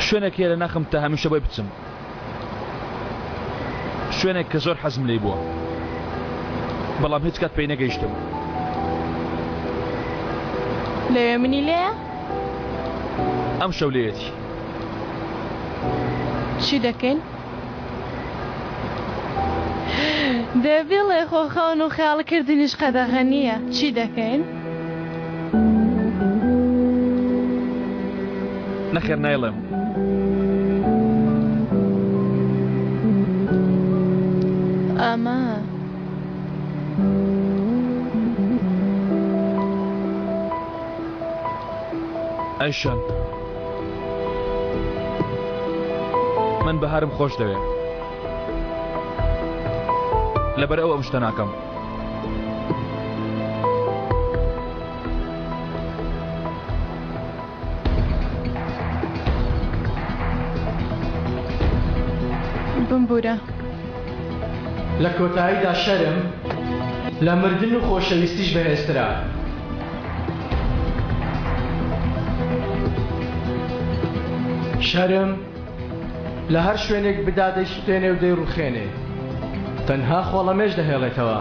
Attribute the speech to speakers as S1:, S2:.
S1: شوێنێک هەیە لە ناخم تا هەمیشە بۆی بچم، شوێنێک کە زۆر حەزم لێی بووە، بەڵام هیچ کات پێی نەگەیشتم.
S2: لەوێ منی لێیە؟
S1: ئەم شەو لێیەتی.
S2: چی دەکەین؟ دەبێڵێ خۆخەون و خیاڵکردنیش قەدەغە نییە. چی دەکەین؟
S1: نەخێر نایڵێم.
S2: ئەمە
S1: ئەیشان من بەهارم خۆش دەوێ، لەبەر ئەو شتە ناکەم.
S2: بمبورە
S3: لە کۆتاییدا شەرم لە مردن و خۆشەویستیش بەهێزترە. شەرم لە هەر شوێنێک بدادەی سوتێنێ و دەی ڕوخێنێ، تەنها خۆڵەمێش دەهێڵێتەوە.